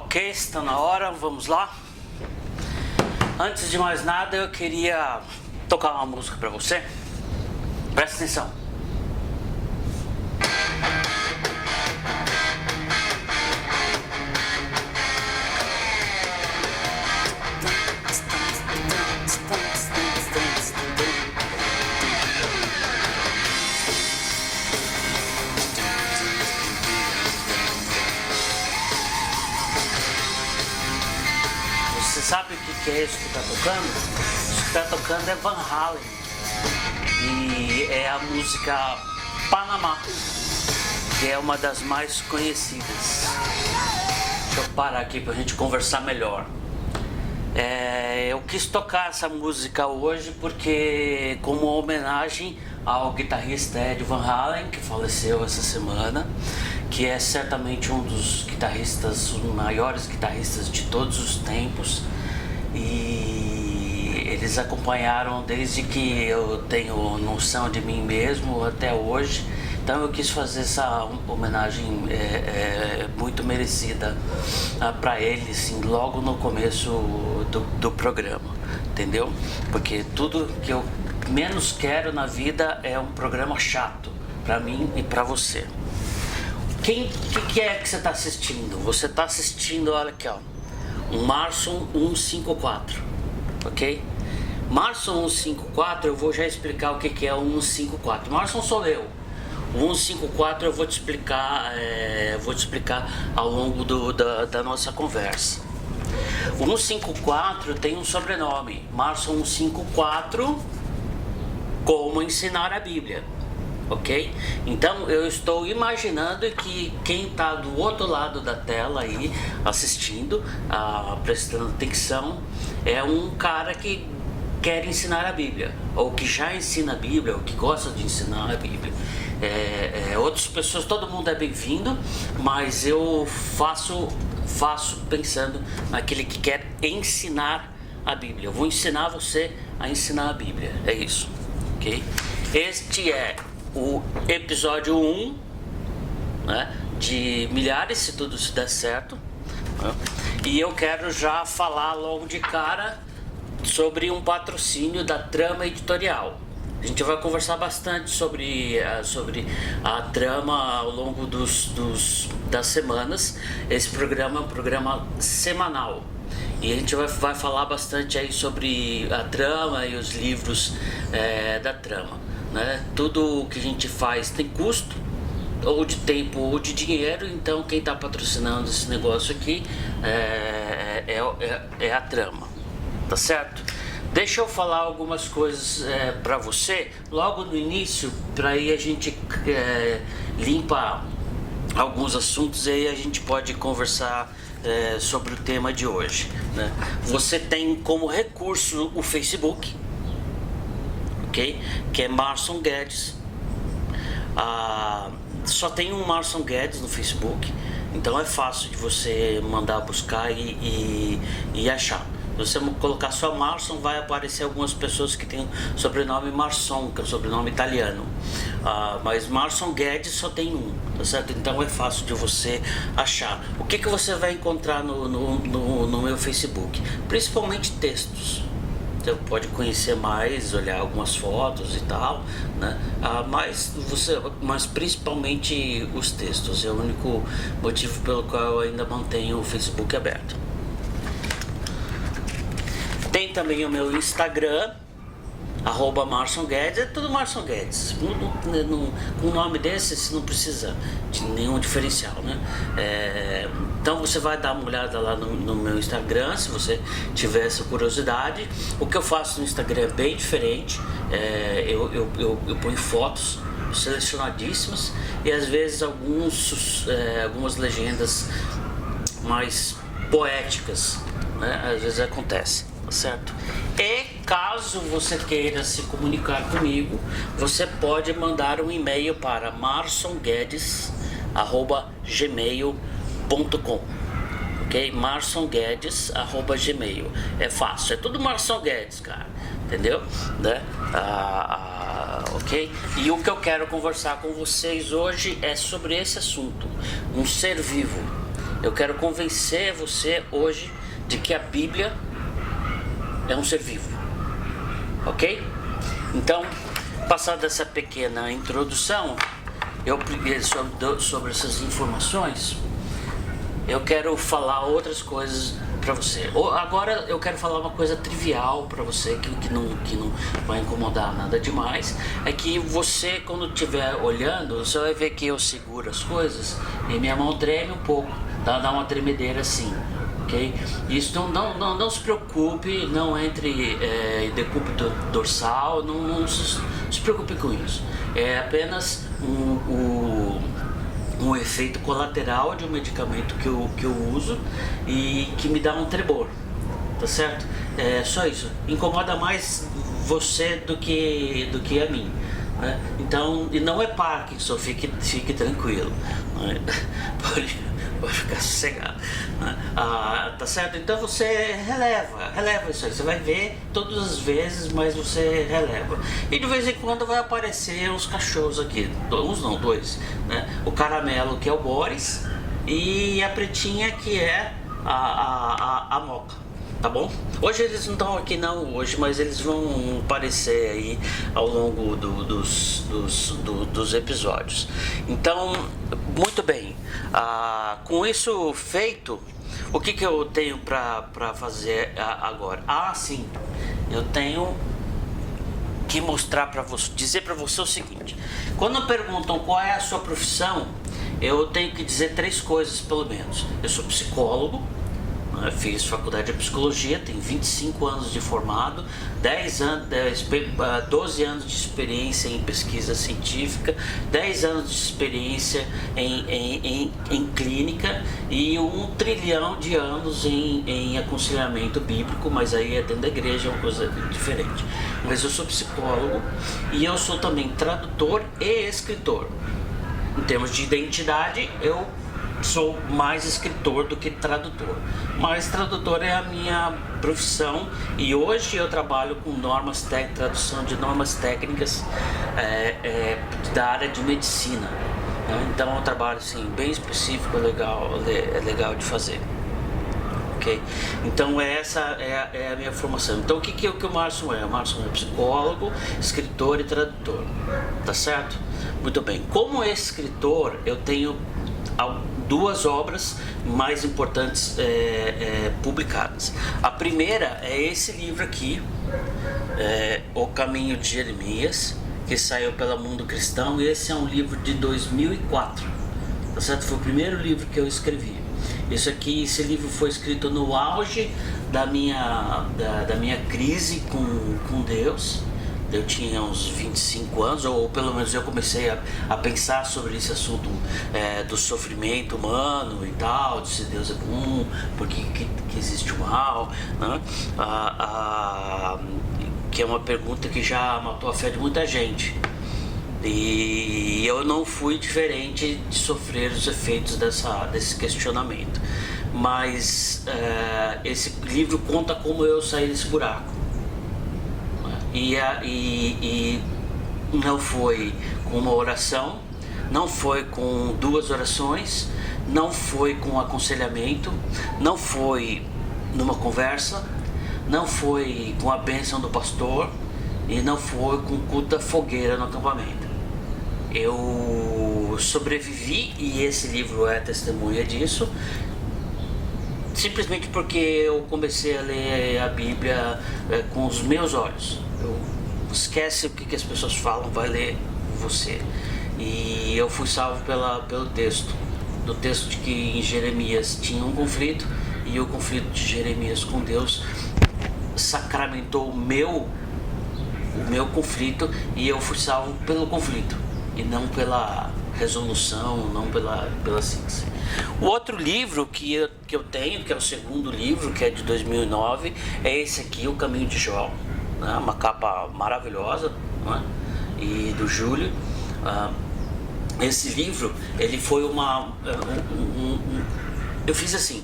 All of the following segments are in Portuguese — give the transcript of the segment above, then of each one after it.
Ok, está na hora, vamos lá. Antes de mais nada, eu queria tocar uma música para você. Presta atenção. Você sabe o que é isso que está tocando? Isso que está tocando é Van Halen. E é a música Panamá, que é uma das mais conhecidas. Deixa eu parar aqui para a gente conversar melhor. Eu quis tocar essa música hoje porque, como homenagem ao guitarrista Eddie Van Halen, que faleceu essa semana, que é certamente um dos guitarristas, os maiores guitarristas de todos os tempos, e eles acompanharam desde que eu tenho noção de mim mesmo até hoje. Então eu quis fazer essa homenagem muito merecida para ele, assim, logo no começo do programa, entendeu? Porque tudo que eu menos quero na vida é um programa chato para mim e para você. Que é que você está assistindo? Você está assistindo, olha aqui, ó, um Marson 154, ok? Marson 154, eu vou já explicar o que é o 154. Marson sou eu. O 154 eu vou te explicar, ao longo da nossa conversa. O 154 tem um sobrenome, Marson 154, como ensinar a Bíblia, ok? Então eu estou imaginando que quem está do outro lado da tela aí, assistindo, prestando atenção, é um cara que quer ensinar a Bíblia, ou que já ensina a Bíblia, ou que gosta de ensinar a Bíblia. Outras pessoas, todo mundo é bem-vindo, mas eu faço pensando naquele que quer ensinar a Bíblia. Eu vou ensinar você a ensinar a Bíblia, é isso, ok? Este é o episódio 1, né, de milhares, se tudo se der certo, né? E eu quero já falar logo de cara sobre um patrocínio da Trama Editorial. A gente vai conversar bastante sobre a Trama ao longo das semanas. Esse programa é um programa semanal e a gente vai falar bastante aí sobre a Trama e os livros da Trama, né? Tudo o que a gente faz tem custo, ou de tempo ou de dinheiro, então quem está patrocinando esse negócio aqui é a Trama, tá certo? Deixa eu falar algumas coisas para você logo no início, para aí a gente limpa alguns assuntos e aí a gente pode conversar sobre o tema de hoje, né? Você tem como recurso o Facebook, ok? Que é Marson Guedes. Só tem um Marson Guedes no Facebook, então é fácil de você mandar buscar e achar. Se você colocar só Marson, vai aparecer algumas pessoas que têm o sobrenome Marson, que é o sobrenome italiano. Mas Marson Guedes só tem um, tá certo? Então é fácil de você achar. O que você vai encontrar no meu Facebook? Principalmente textos. Você pode conhecer mais, olhar algumas fotos e tal, né? Mas principalmente os textos. É o único motivo pelo qual eu ainda mantenho o Facebook aberto. Tem também o meu Instagram, @Marson Guedes, é tudo Marson Guedes. Com um nome desse, você não precisa de nenhum diferencial, né? Então você vai dar uma olhada lá no meu Instagram, se você tiver essa curiosidade. O que eu faço no Instagram é bem diferente. Eu ponho fotos selecionadíssimas e às vezes algumas legendas mais poéticas, né? Às vezes acontece. Certo? E caso você queira se comunicar comigo, você pode mandar um e-mail para marsonguedes@gmail.com, ok? marsonguedes@gmail. É fácil, é tudo Marson Guedes, cara, entendeu? Né? Ok? E o que eu quero conversar com vocês hoje é sobre esse assunto, um ser vivo. Eu quero convencer você hoje de que a Bíblia é um ser vivo, ok? Então, passada essa pequena introdução, sobre essas informações, eu quero falar outras coisas para você. Agora eu quero falar uma coisa trivial para você que não vai incomodar nada demais. É que você, quando estiver olhando, você vai ver que eu seguro as coisas e minha mão treme um pouco, dá uma tremedeira assim, ok? Isso não se preocupe, não entre em decúbito dorsal, não se preocupe com isso. É apenas um efeito colateral de um medicamento que eu uso e que me dá um tremor, tá certo? É só isso. Incomoda mais você do que a mim, né? Então, e não é Parkinson, fique tranquilo, né? Pode ficar sossegado, né? Tá certo? Então você releva isso aí. Você vai ver todas as vezes, mas você releva. E de vez em quando vai aparecer uns cachorros aqui, uns não, dois, né? O Caramelo, que é o Boris, e a Pretinha, que é a Moca. Tá bom? Hoje eles não estão aqui não, mas eles vão aparecer aí ao longo dos episódios. Então, muito bem. Com isso feito, o que eu tenho para fazer agora? Sim, eu tenho que mostrar para você, dizer para você o seguinte: quando perguntam qual é a sua profissão, eu tenho que dizer 3 coisas pelo menos. Eu sou psicólogo. Eu fiz faculdade de psicologia, tenho 25 anos de formado, 12 anos de experiência em pesquisa científica, 10 anos de experiência em clínica e 1 trilhão de anos em aconselhamento bíblico, mas aí é dentro da igreja, é uma coisa diferente. Mas eu sou psicólogo e eu sou também tradutor e escritor. Em termos de identidade, eu sou mais escritor do que tradutor, mas tradutor é a minha profissão e hoje eu trabalho com tradução de normas técnicas da área de medicina, né? Então é um trabalho assim, bem específico, é legal de fazer, ok? Então essa é a minha formação. Então o que o Márcio é? O Márcio é psicólogo, escritor e tradutor, tá certo? Muito bem. Como escritor, eu tenho 2 obras mais importantes publicadas. A primeira é esse livro aqui, O Caminho de Jeremias, que saiu pela Mundo Cristão. Esse é um livro de 2004, tá certo? Foi o primeiro livro que eu escrevi. Esse livro foi escrito no auge da minha crise com Deus. Eu tinha uns 25 anos, ou pelo menos eu comecei a pensar sobre esse assunto do sofrimento humano e tal, de se Deus é bom, por que existe o mal, né? Que é uma pergunta que já matou a fé de muita gente. E eu não fui diferente de sofrer os efeitos desse questionamento. Mas esse livro conta como eu saí desse buraco. E não foi com uma oração, não foi com 2 orações, não foi com aconselhamento, não foi numa conversa, não foi com a bênção do pastor e não foi com culto da fogueira no acampamento. Eu sobrevivi e esse livro é testemunha disso, simplesmente porque eu comecei a ler a Bíblia com os meus olhos. Esquece o que as pessoas falam, vai ler você. E eu fui salvo pelo texto, do texto de que em Jeremias tinha um conflito e o conflito de Jeremias com Deus sacramentou o meu conflito e eu fui salvo pelo conflito e não pela resolução, não pela síntese. O outro livro que eu tenho, que é o segundo livro, que é de 2009, é esse aqui, O Caminho de Jó, né? Uma capa maravilhosa, né? E do Júlio. Esse livro, ele foi eu fiz assim,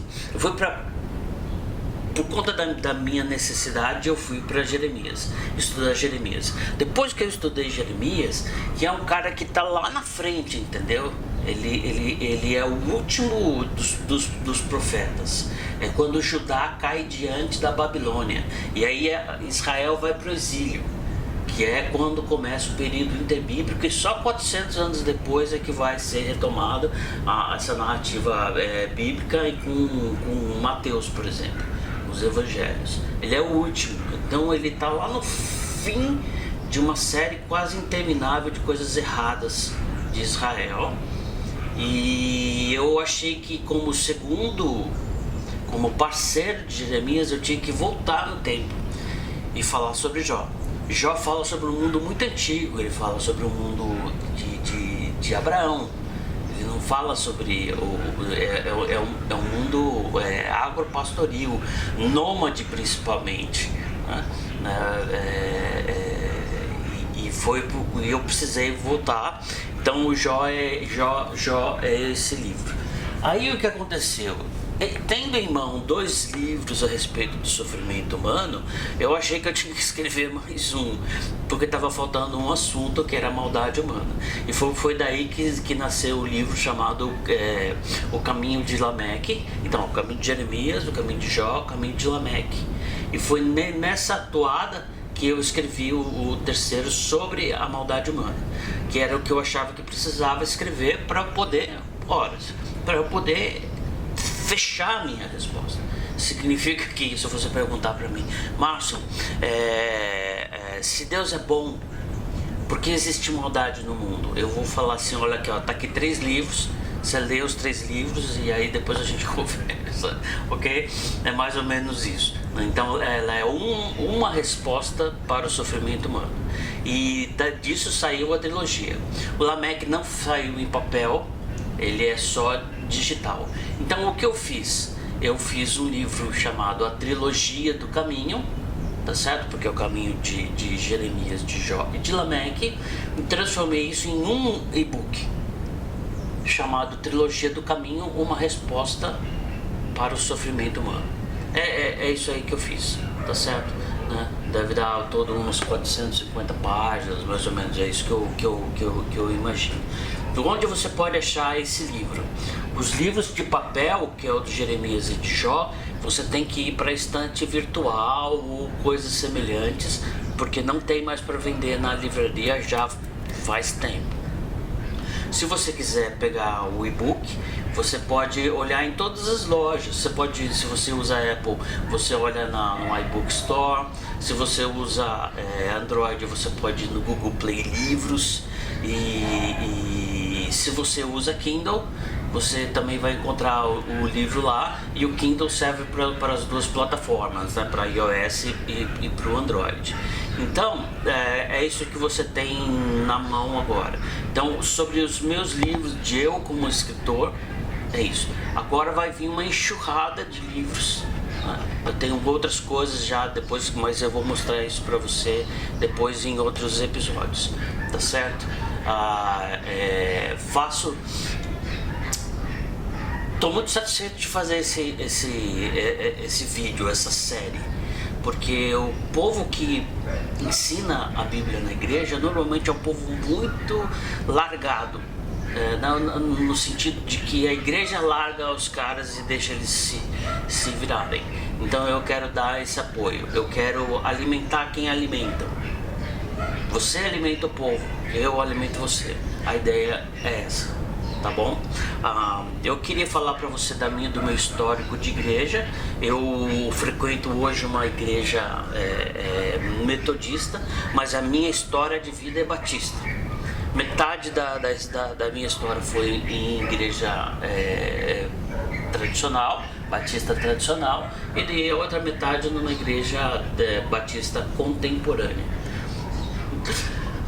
por conta da minha necessidade, eu fui para Jeremias, estudar Jeremias. Depois que eu estudei Jeremias, que é um cara que está lá na frente, entendeu? Ele é o último dos profetas. É quando Judá cai diante da Babilônia. E aí Israel vai para o exílio, que é quando começa o período interbíblico, e só 400 anos depois é que vai ser retomada essa narrativa bíblica, e com Mateus, por exemplo, os evangelhos. Ele é o último, então ele está lá no fim de uma série quase interminável de coisas erradas de Israel. E eu achei que como parceiro de Jeremias, eu tinha que voltar no tempo e falar sobre Jó. Jó fala sobre um mundo muito antigo, ele fala sobre o mundo de Abraão. Ele não fala sobre um mundo agropastoril, nômade principalmente, né? E eu precisei voltar. Então o Jó é esse livro. Aí o que aconteceu? Tendo em mão 2 livros a respeito do sofrimento humano, eu achei que eu tinha que escrever mais um, porque estava faltando um assunto, que era a maldade humana. E foi daí que nasceu o livro chamado O Caminho de Lameque. Então, o Caminho de Jeremias, o Caminho de Jó, o Caminho de Lameque. E foi nessa toada que eu escrevi o terceiro, sobre a maldade humana, que era o que eu achava que precisava escrever para eu poder fechar a minha resposta. Significa que, se você perguntar para mim, Márcio, se Deus é bom, por que existe maldade no mundo? Eu vou falar assim, olha aqui, tá aqui 3 livros, você lê os 3 livros e aí depois a gente conversa, ok? É mais ou menos isso. Então ela é uma resposta para o sofrimento humano. E disso saiu a trilogia. O Lameque não saiu em papel, ele é só digital. Então o que eu fiz? Eu fiz um livro chamado A Trilogia do Caminho, tá certo? Porque é o caminho de Jeremias, de Jó e de Lameque, e transformei isso em um e-book chamado Trilogia do Caminho, uma resposta para o sofrimento humano. É isso aí que eu fiz, tá certo? Né? Deve dar todo umas 450 páginas, mais ou menos, é isso que eu imagino. Onde você pode achar esse livro? Os livros de papel, que é o de Jeremias e de Jó, você tem que ir para a estante virtual ou coisas semelhantes, porque não tem mais para vender na livraria já faz tempo. Se você quiser pegar o e-book, você pode olhar em todas as lojas. Você pode, se você usa Apple, você olha no iBook Store. Se você usa Android, você pode ir no Google Play Livros. E se você usa Kindle, você também vai encontrar o livro lá. E o Kindle serve para as duas plataformas, né? Para iOS e para o Android. Então, é isso que você tem na mão agora. Então, sobre os meus livros de eu como escritor, é isso. Agora vai vir uma enxurrada de livros, né? Eu tenho outras coisas já depois, mas eu vou mostrar isso para você depois em outros episódios, tá certo? Estou muito satisfeito de fazer esse vídeo, essa série, porque o povo que ensina a Bíblia na igreja normalmente é um povo muito largado, no sentido de que a igreja larga os caras e deixa eles se virarem. Então eu quero dar esse apoio, eu quero alimentar quem alimenta. Você alimenta o povo, eu alimento você. A ideia é essa, tá bom? Eu queria falar para você do meu histórico de igreja. Eu frequento hoje uma igreja metodista, mas a minha história de vida é batista. Metade da minha história foi em igreja tradicional, batista tradicional, e a outra metade numa igreja batista contemporânea.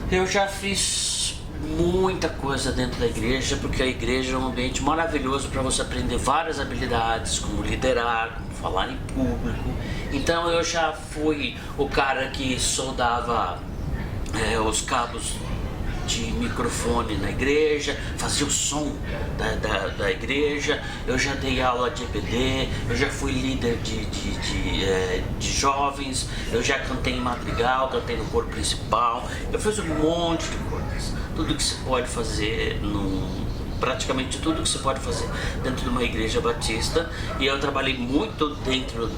Eu já fiz muita coisa dentro da igreja, porque a igreja é um ambiente maravilhoso para você aprender várias habilidades, como liderar, como falar em público. Então eu já fui o cara que soldava os cabos de microfone na igreja, fazia o som da igreja. Eu já dei aula de EBD, eu já fui líder de jovens, eu já cantei em madrigal, cantei no coro principal, eu fiz um monte de coisas, tudo que se pode fazer praticamente tudo que você pode fazer dentro de uma igreja batista, e eu trabalhei muito dentro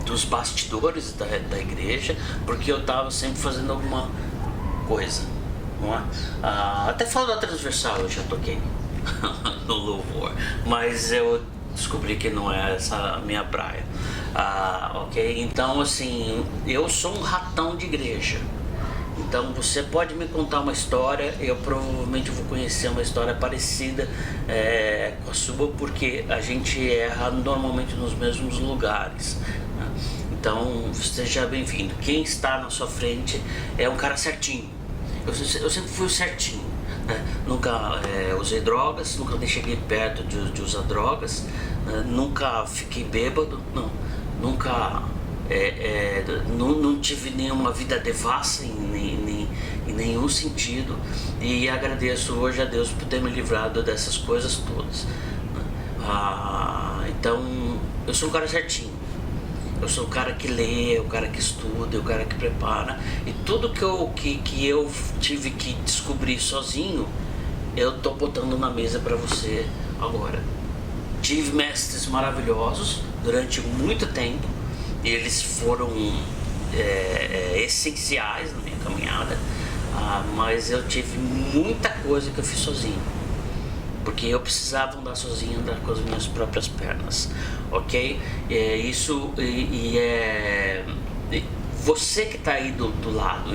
dos bastidores da igreja, porque eu estava sempre fazendo alguma coisa, não é? Até falo da transversal, eu já toquei no louvor, mas eu descobri que não é essa a minha praia. Ok? Então, assim, eu sou um ratão de igreja. Então, você pode me contar uma história, eu provavelmente vou conhecer uma história parecida com a sua, porque a gente erra normalmente nos mesmos lugares, né? Então, seja bem-vindo. Quem está na sua frente é um cara certinho. Eu sempre fui certinho, né? Nunca usei drogas, nunca cheguei perto de usar drogas, né? Nunca fiquei bêbado, não. Nunca não tive nenhuma vida devassa em nenhum sentido, e agradeço hoje a Deus por ter me livrado dessas coisas todas. Então eu sou um cara certinho, eu sou o cara que lê, o cara que estuda, o cara que prepara, e tudo que eu tive que descobrir sozinho, eu tô botando na mesa para você agora. Tive mestres maravilhosos durante muito tempo, e eles foram essenciais na minha caminhada, mas eu tive muita coisa que eu fiz sozinho, porque eu precisava andar sozinho, andar com as minhas próprias pernas, ok? Você que está aí do lado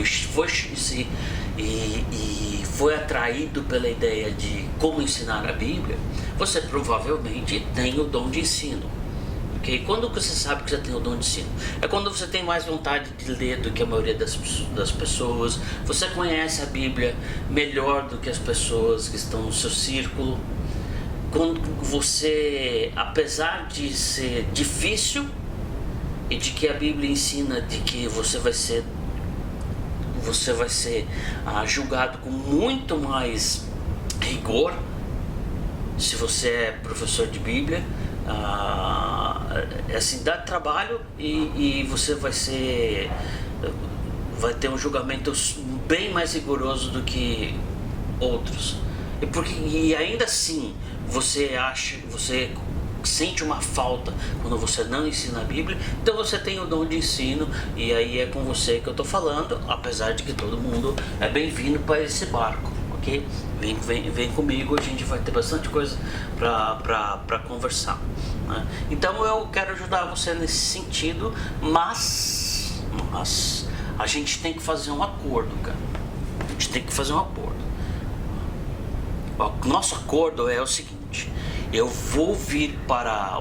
e foi atraído pela ideia de como ensinar a Bíblia, você provavelmente tem o dom de ensino. Okay? Quando você sabe que você tem o dom de ensino? É quando você tem mais vontade de ler do que a maioria das pessoas, você conhece a Bíblia melhor do que as pessoas que estão no seu círculo. Quando você, apesar de ser difícil e de que a Bíblia ensina de que você vai ser julgado com muito mais rigor se você é professor de Bíblia, assim, dá trabalho, e você vai ter um julgamento bem mais rigoroso do que outros, e ainda assim você sente uma falta quando você não ensina a Bíblia. Então você tem o dom de ensino, e aí é com você que eu estou falando, apesar de que todo mundo é bem-vindo para esse barco, ok? Vem comigo, a gente vai ter bastante coisa para conversar, né? Então eu quero ajudar você nesse sentido, mas a gente tem que fazer um acordo, cara. A gente tem que fazer um acordo. O nosso acordo é o seguinte: eu vou vir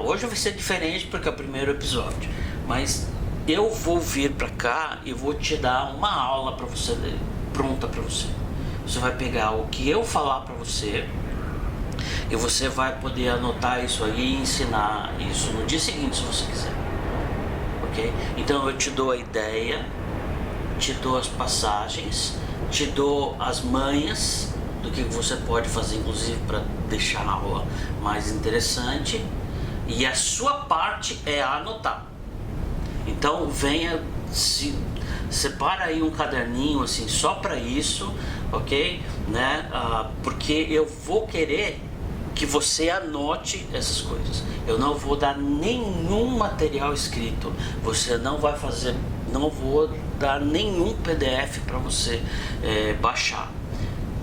hoje vai ser diferente porque é o primeiro episódio, mas eu vou vir para cá e vou te dar uma aula para você, pronta para você. Você vai pegar o que eu falar para você e você vai poder anotar isso aí e ensinar isso no dia seguinte, se você quiser, ok? Então eu te dou a ideia, te dou as passagens, te dou as manhas do que você pode fazer, inclusive para deixar a aula mais interessante, e a sua parte é anotar. Então venha, separa aí um caderninho assim só para isso, ok? Né? Porque eu vou querer que você anote essas coisas. Eu não vou dar nenhum material escrito, você não vai fazer, não vou dar nenhum PDF para você baixar,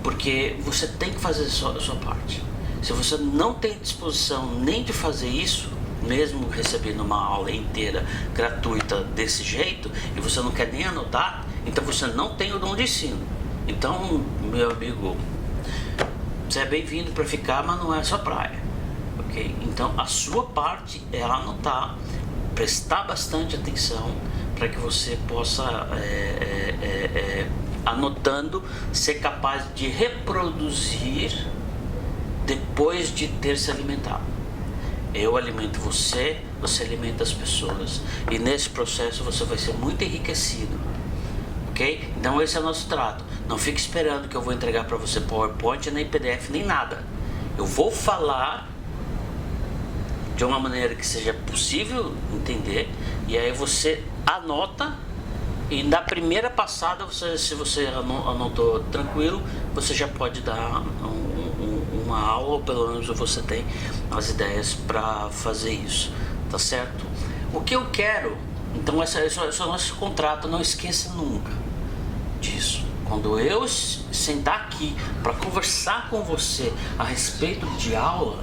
porque você tem que fazer a sua parte. Se você não tem disposição nem de fazer isso, mesmo recebendo uma aula inteira gratuita desse jeito, e você não quer nem anotar, então você não tem o dom de ensino. Então, meu amigo, você é bem-vindo para ficar, mas não é a sua praia, ok? Então a sua parte é anotar, prestar bastante atenção, para que você possa, anotando, ser capaz de reproduzir depois de ter se alimentado. Eu alimento você, você alimenta as pessoas, e nesse processo você vai ser muito enriquecido, ok? Então esse é o nosso trato. Não fique esperando que eu vou entregar para você PowerPoint, nem PDF, nem nada. Eu vou falar de uma maneira que seja possível entender, e aí você anota, e na primeira passada, se você anotou tranquilo, você já pode dar um uma aula, ou pelo menos você tem as ideias para fazer isso, tá certo? O que eu quero, então esse é o nosso contrato, não esqueça nunca disso. Quando eu sentar aqui para conversar com você a respeito de aula,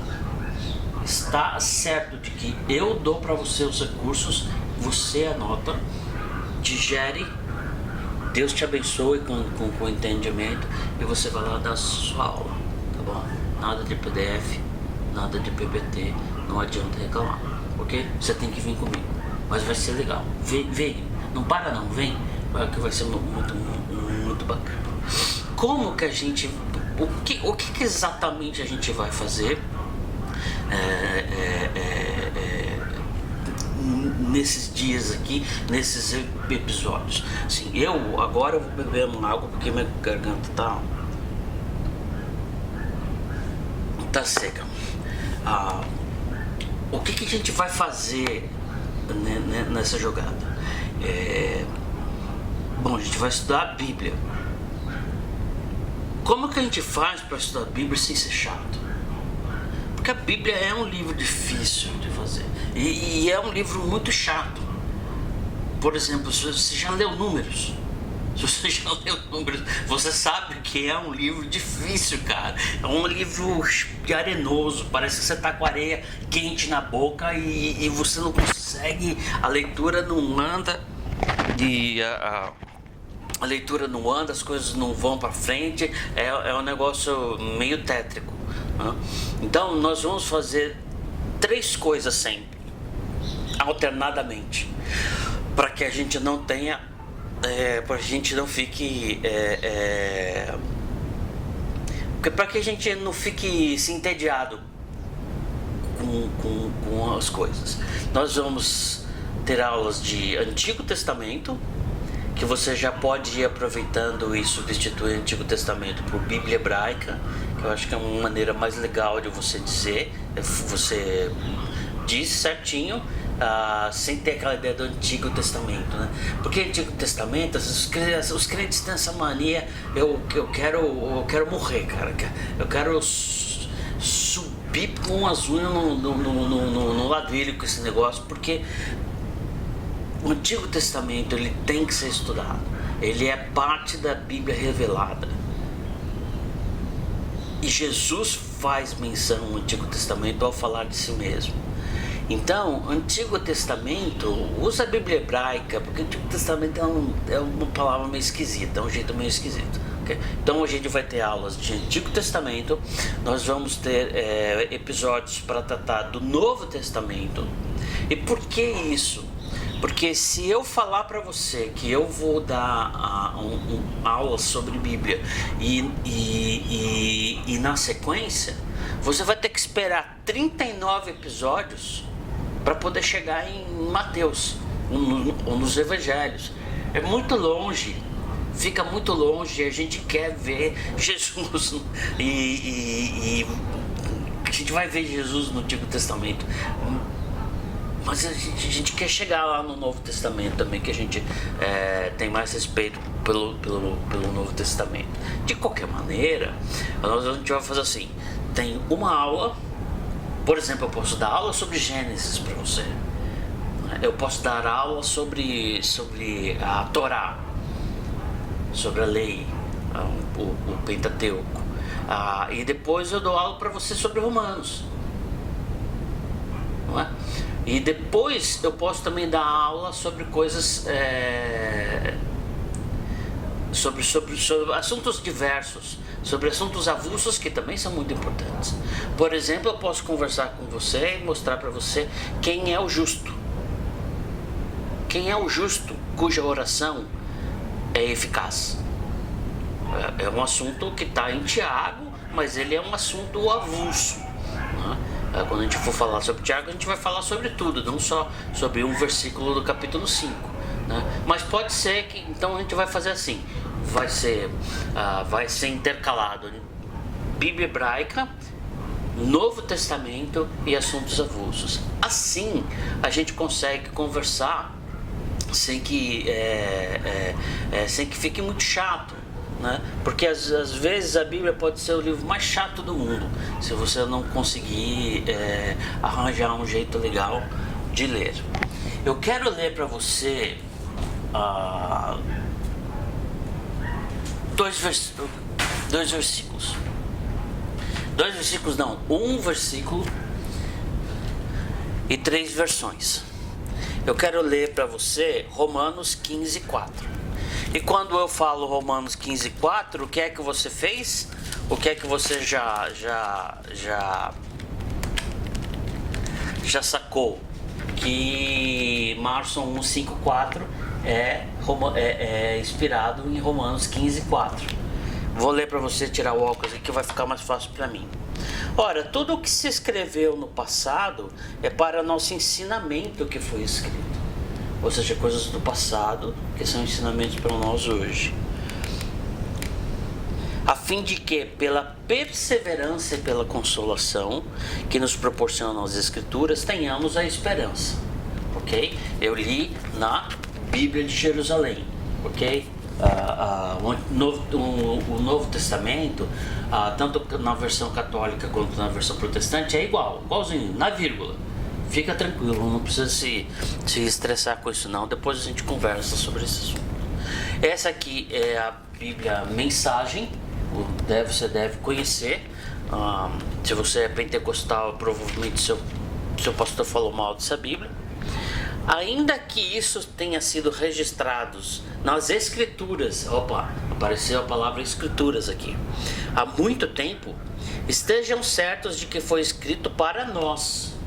está certo de que eu dou para você os recursos, você anota, digere, Deus te abençoe com entendimento e você vai lá dar a sua aula, tá bom? Nada de PDF, nada de PPT, não adianta reclamar, ok? Você tem que vir comigo, mas vai ser legal, vem, não para não, vem, que vai ser muito bacana. Como que a gente, o que exatamente a gente vai fazer nesses dias aqui, nesses episódios? Assim, agora eu vou beber uma água porque minha garganta tá seca. O que a gente vai fazer nessa jogada? Bom, a gente vai estudar a Bíblia. Como que a gente faz para estudar a Bíblia sem ser chato? Porque a Bíblia é um livro difícil de fazer e é um livro muito chato. Por exemplo, se você já leu Números, você sabe que é um livro difícil, cara. É um livro arenoso, parece que você tá com areia quente na boca e você não consegue, a leitura não anda e a leitura não anda, as coisas não vão para frente, é um negócio meio tétrico, né? Então nós vamos fazer 3 coisas sempre, alternadamente, para que a gente não tenha, para que a gente não fique, para que a gente não fique se entediado com as coisas. Nós vamos ter aulas de Antigo Testamento, que você já pode ir aproveitando e substituir o Antigo Testamento por Bíblia Hebraica, que eu acho que é uma maneira mais legal de você dizer, você diz certinho, sem ter aquela ideia do Antigo Testamento, né? Porque Antigo Testamento, os crentes têm essa mania, eu quero morrer, cara, eu quero subir com as unhas no ladrilho com esse negócio, porque o Antigo Testamento ele tem que ser estudado, ele é parte da Bíblia revelada. E Jesus faz menção no Antigo Testamento ao falar de si mesmo. Então, o Antigo Testamento, usa a Bíblia hebraica, porque o Antigo Testamento é uma palavra meio esquisita, é um jeito meio esquisito. Okay? Então, a gente vai ter aulas de Antigo Testamento, nós vamos ter episódios para tratar do Novo Testamento. E por que isso? Porque se eu falar para você que eu vou dar aula sobre Bíblia e na sequência, você vai ter que esperar 39 episódios para poder chegar em Mateus ou nos Evangelhos. É muito longe, fica muito longe, a gente quer ver Jesus e a gente vai ver Jesus no Antigo Testamento. Mas a gente quer chegar lá no Novo Testamento também, que a gente tem mais respeito pelo Novo Testamento. De qualquer maneira, a gente vai fazer assim, tem uma aula, por exemplo, eu posso dar aula sobre Gênesis para você, eu posso dar aula sobre a Torá, sobre a lei, o Pentateuco, e depois eu dou aula para você sobre Romanos, não é? E depois eu posso também dar aula sobre coisas, sobre assuntos diversos, sobre assuntos avulsos que também são muito importantes. Por exemplo, eu posso conversar com você e mostrar para você quem é o justo. Quem é o justo cuja oração é eficaz. É um assunto que está em Tiago, mas ele é um assunto avulso, né? Quando a gente for falar sobre Tiago, a gente vai falar sobre tudo, não só sobre um versículo do capítulo 5, né? Mas pode ser que, então a gente vai fazer assim, vai ser intercalado Bíblia Hebraica, Novo Testamento e assuntos avulsos. Assim a gente consegue conversar sem que fique muito chato, né? Porque às vezes a Bíblia pode ser o livro mais chato do mundo, se você não conseguir arranjar um jeito legal de ler. Eu quero ler para você dois versículos. Dois versículos não, um versículo e 3 versões. Eu quero ler para você Romanos 15:4. E quando eu falo Romanos 15:4, o que é que você fez? O que é que você já sacou? Que Marson 1:5:4 é inspirado em Romanos 15:4. Vou ler para você, tirar o óculos aqui que vai ficar mais fácil para mim. Ora, tudo o que se escreveu no passado é para nosso ensinamento que foi escrito. Ou seja, coisas do passado que são ensinamentos para nós hoje. A fim de que, pela perseverança e pela consolação que nos proporcionam as Escrituras, tenhamos a esperança. Ok? Eu li na Bíblia de Jerusalém. Ok? O Novo Testamento, tanto na versão católica quanto na versão protestante, é igualzinho, na vírgula. Fica tranquilo, não precisa se estressar com isso não, depois a gente conversa sobre esse assunto. Essa aqui é a Bíblia Mensagem, você deve conhecer. Se você é pentecostal, provavelmente seu pastor falou mal dessa Bíblia. Ainda que isso tenha sido registrado nas Escrituras, apareceu a palavra Escrituras aqui, há muito tempo, estejam certos de que foi escrito para nós.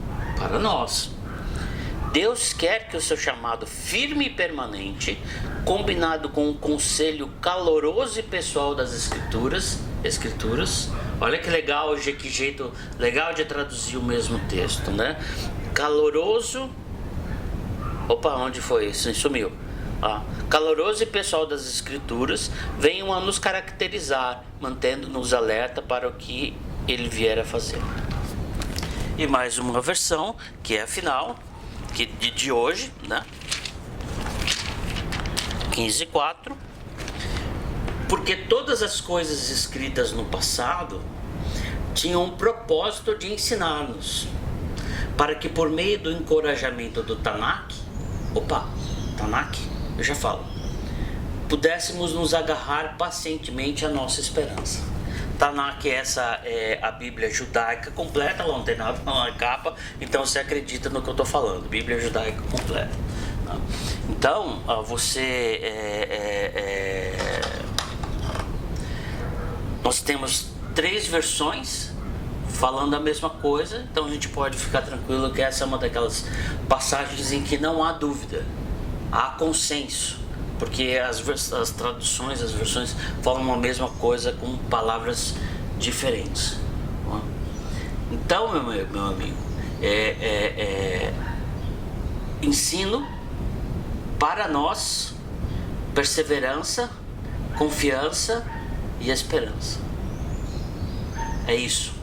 Deus quer que o seu chamado firme e permanente, combinado com o conselho caloroso e pessoal das Escrituras, olha que legal, que jeito legal de traduzir o mesmo texto, né? Caloroso. Onde foi isso? Sumiu. Caloroso e pessoal das Escrituras venham a nos caracterizar, mantendo-nos alerta para o que ele vier a fazer. E mais uma versão, que é a final, de hoje, né? 15:4. Porque todas as coisas escritas no passado tinham um propósito de ensinar-nos, para que por meio do encorajamento do Tanakh, eu já falo, pudéssemos nos agarrar pacientemente à nossa esperança. Tanakh, essa é a Bíblia judaica completa, ela não tem nada na capa, então você acredita no que eu estou falando, Bíblia judaica completa. Então, nós temos 3 versões falando a mesma coisa, então a gente pode ficar tranquilo que essa é uma daquelas passagens em que não há dúvida, há consenso, porque as traduções, as versões falam a mesma coisa com palavras diferentes. Então, meu amigo, ensino para nós, perseverança, confiança e esperança. É isso.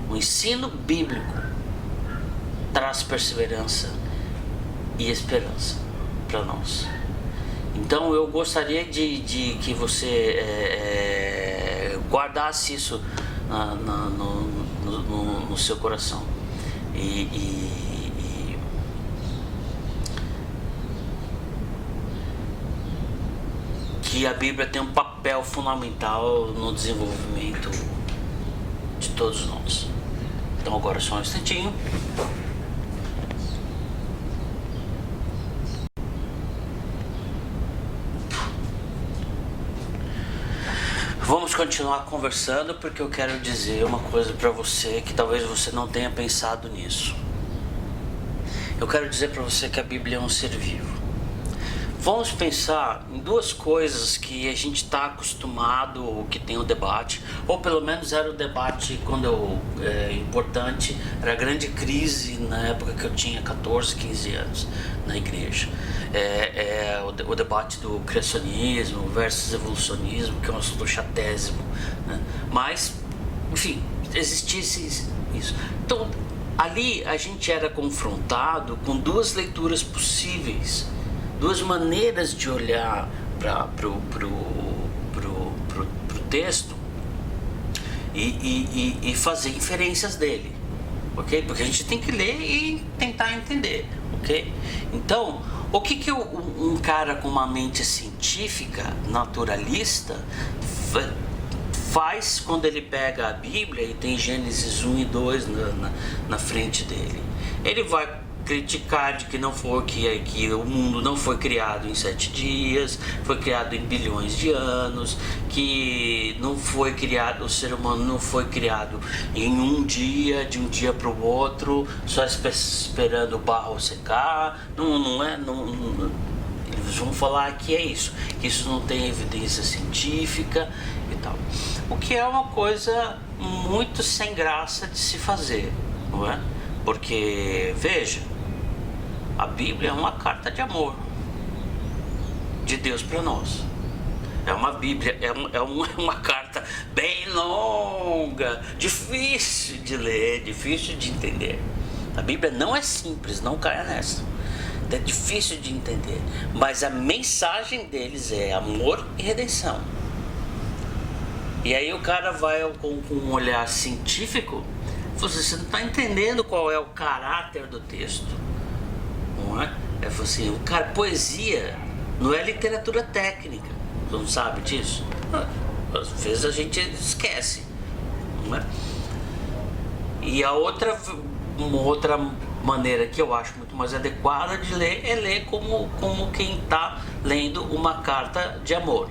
O ensino bíblico traz perseverança e esperança para nós. Então eu gostaria de que você guardasse isso no seu coração. Que a Bíblia tem um papel fundamental no desenvolvimento de todos nós. Então agora só um instantinho. Vamos continuar conversando, porque eu quero dizer uma coisa para você que talvez você não tenha pensado nisso. Eu quero dizer para você que a Bíblia é um ser vivo. Vamos pensar em 2 coisas que a gente está acostumado, ou que tem o debate, ou pelo menos era o debate quando importante, era a grande crise na época que eu tinha 14, 15 anos na igreja. O debate do criacionismo versus evolucionismo, que é um assunto chatésimo, né? Mas, enfim, existisse isso. Então, ali a gente era confrontado com 2 leituras possíveis, 2 maneiras de olhar para o texto e fazer inferências dele, ok? Porque a gente tem que ler e tentar entender, ok? Então, o que um cara com uma mente científica, naturalista, faz quando ele pega a Bíblia e tem Gênesis 1 e 2 na frente dele? Ele vai criticar de que que o mundo não foi criado em 7 dias, foi criado em bilhões de anos, que não foi criado, o ser humano não foi criado em um dia, de um dia para o outro, só esperando o barro secar. Eles vão falar que é isso, que isso não tem evidência científica e tal. O que é uma coisa muito sem graça de se fazer, não é? Porque, veja, a Bíblia é uma carta de amor de Deus para nós. É uma Bíblia, é uma carta bem longa, difícil de ler, difícil de entender. A Bíblia não é simples, não caia nessa. É difícil de entender, mas a mensagem deles é amor e redenção. E aí o cara vai com um olhar científico, você não está entendendo qual é o caráter do texto, não é? É assim, poesia não é literatura técnica, você não sabe disso? Às vezes a gente esquece, não é? E uma outra maneira que eu acho muito mais adequada de ler é ler como quem está lendo uma carta de amor,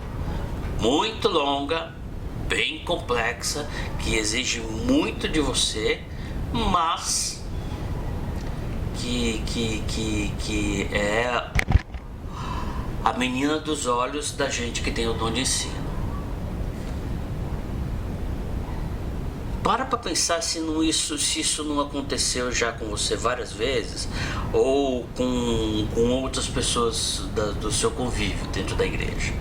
muito longa, bem complexa, que exige muito de você, mas que é a menina dos olhos da gente que tem o dom de ensino. Para pensar se isso não aconteceu já com você várias vezes, ou com outras pessoas do seu convívio dentro da igreja.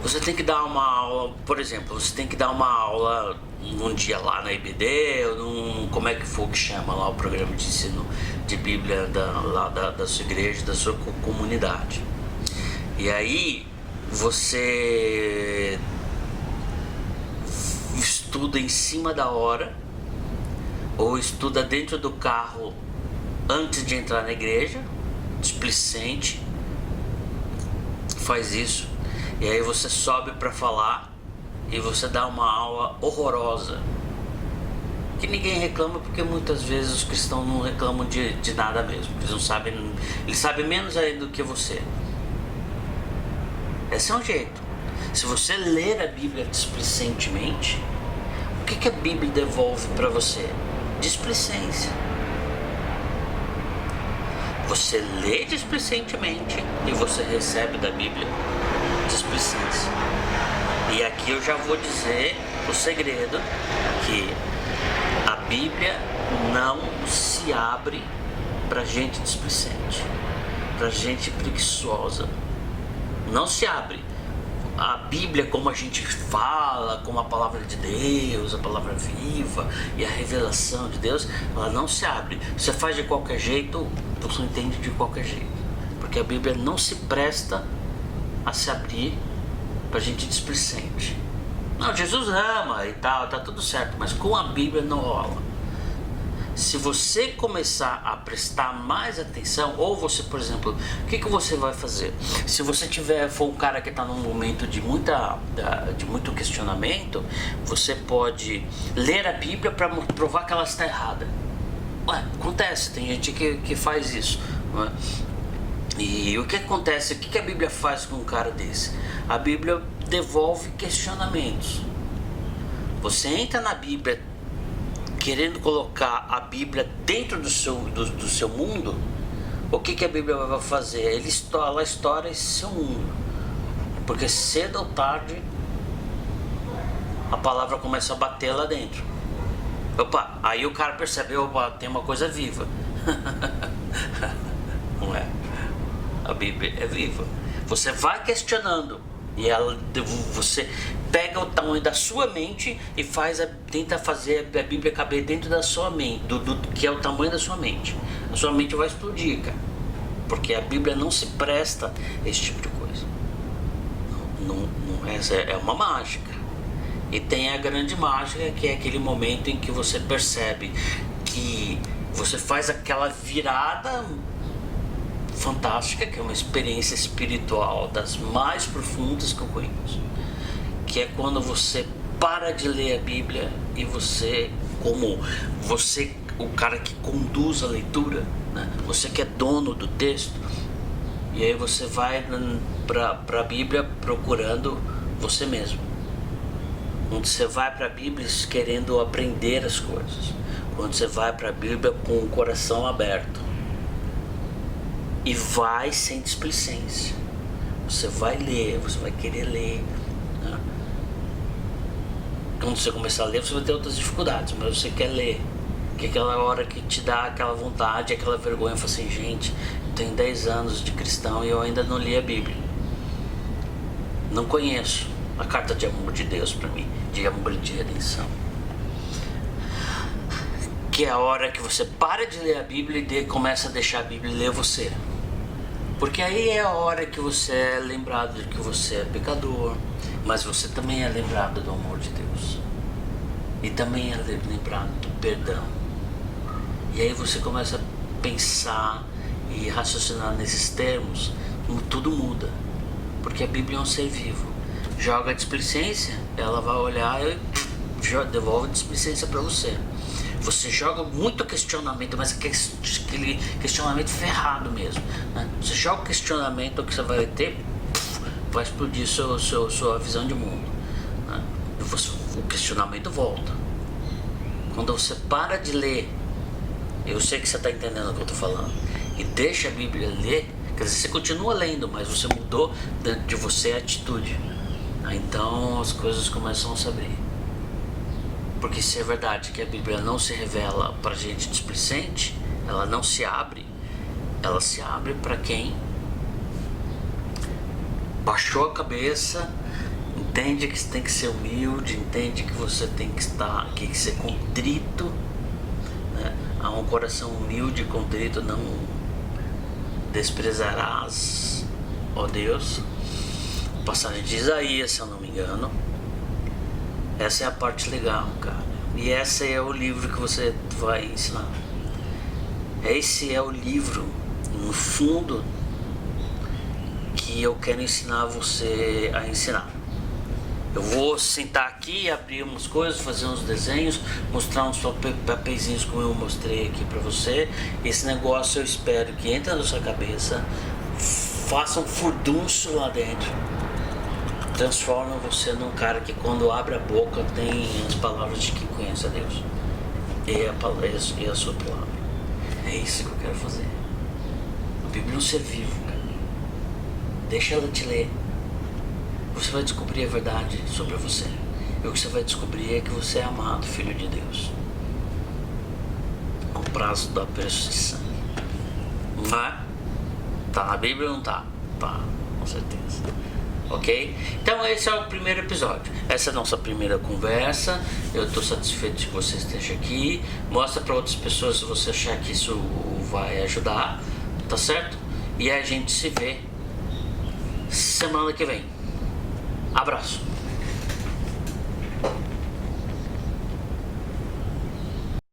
Você tem que dar uma aula, por exemplo, você tem que dar uma aula num dia lá na IBD, ou como é que for que chama lá o programa de ensino de Bíblia da sua igreja, da sua comunidade. E aí você estuda em cima da hora, ou estuda dentro do carro antes de entrar na igreja, displicente, faz isso. E aí você sobe para falar e você dá uma aula horrorosa, que ninguém reclama, porque muitas vezes os cristãos não reclamam de nada mesmo. Eles não sabem, eles sabem menos ainda do que você. Esse é um jeito. Se você ler a Bíblia displicentemente, o que a Bíblia devolve para você? Displicência. Você lê displicentemente e você recebe da Bíblia displicência. E aqui eu já vou dizer o segredo, que a Bíblia não se abre para gente displicente, para gente preguiçosa. Não se abre. A Bíblia, como a gente fala, como a palavra de Deus, a palavra viva e a revelação de Deus, ela não se abre. Você faz de qualquer jeito, você entende de qualquer jeito. Porque a Bíblia não se presta a se abrir pra gente displicente. Não, Jesus ama e tal, tá tudo certo, mas com a Bíblia não rola. Se você começar a prestar mais atenção, ou você, por exemplo, o que você vai fazer? Se você for um cara que está num momento de muito questionamento, você pode ler a Bíblia para provar que ela está errada. Ué, acontece, tem gente que faz isso, não é? E o que acontece? O que a Bíblia faz com um cara desse? A Bíblia devolve questionamentos. Você entra na Bíblia querendo colocar a Bíblia dentro do seu mundo, o que a Bíblia vai fazer? Ela estoura esse seu mundo. Porque cedo ou tarde a palavra começa a bater lá dentro. Opa, aí o cara percebe, opa, tem uma coisa viva. Não é? A Bíblia é viva. Você vai questionando e você pega o tamanho da sua mente e tenta fazer a Bíblia caber dentro da sua mente, que é o tamanho da sua mente. A sua mente vai explodir, cara, porque a Bíblia não se presta a esse tipo de coisa. É uma mágica. E tem a grande mágica, que é aquele momento em que você percebe que você faz aquela virada fantástica, que é uma experiência espiritual das mais profundas que eu conheço, que é quando você para de ler a Bíblia e você, como você, o cara que conduz a leitura, né? Você que é dono do texto, e aí você vai para a Bíblia procurando você mesmo. Quando você vai para a Bíblia querendo aprender as coisas, quando você vai para a Bíblia com o coração aberto e vai sem displicência, você vai ler, você vai querer ler, né? Quando você começar a ler, você vai ter outras dificuldades, mas você quer ler, que é aquela hora que te dá aquela vontade, aquela vergonha, fala assim, gente, eu tenho 10 anos de cristão e eu ainda não li a Bíblia, não conheço a carta de amor de Deus para mim, de amor e de redenção. Que é a hora que você para de ler a Bíblia e começa a deixar a Bíblia ler você. Porque aí é a hora que você é lembrado de que você é pecador, mas você também é lembrado do amor de Deus. E também é lembrado do perdão. E aí você começa a pensar e raciocinar nesses termos, tudo muda. Porque a Bíblia é um ser vivo. Joga a displicência, ela vai olhar e devolve a displicência para você. Você joga muito questionamento, mas aquele questionamento ferrado mesmo, né? Você joga o questionamento que você vai ter, vai explodir sua visão de mundo, né? O questionamento volta. Quando você para de ler, eu sei que você está entendendo o que eu estou falando, e deixa a Bíblia ler, quer dizer, você continua lendo, mas você mudou dentro de você a atitude. Então as coisas começam a se abrir. Porque se é verdade que a Bíblia não se revela para gente displicente, ela não se abre, ela se abre para quem baixou a cabeça, entende que você tem que ser humilde, entende que você tem que ser contrito, né? Há um coração humilde e contrito não desprezarás, ó Deus. Passagem de Isaías, se eu não me engano. Essa é a parte legal, cara. E esse é o livro que você vai ensinar. Esse é o livro, no fundo, que eu quero ensinar você a ensinar. Eu vou sentar aqui, abrir umas coisas, fazer uns desenhos, mostrar uns papeizinhos como eu mostrei aqui pra você. Esse negócio eu espero que entre na sua cabeça, faça um furdunço lá dentro, transforma você num cara que quando abre a boca tem as palavras de quem conhece a Deus e a sua palavra. É isso que eu quero fazer. A Bíblia é um ser vivo, cara. Deixa ela te ler. Você vai descobrir a verdade sobre você. E o que você vai descobrir é que você é amado, filho de Deus, com prazo da preço de sangue. Não é? Tá na Bíblia ou não tá? Tá, com certeza. Ok? Então esse é o primeiro episódio. Essa é a nossa primeira conversa. Eu estou satisfeito de que você esteja aqui. Mostra para outras pessoas se você achar que isso vai ajudar. Tá certo? E a gente se vê semana que vem. Abraço.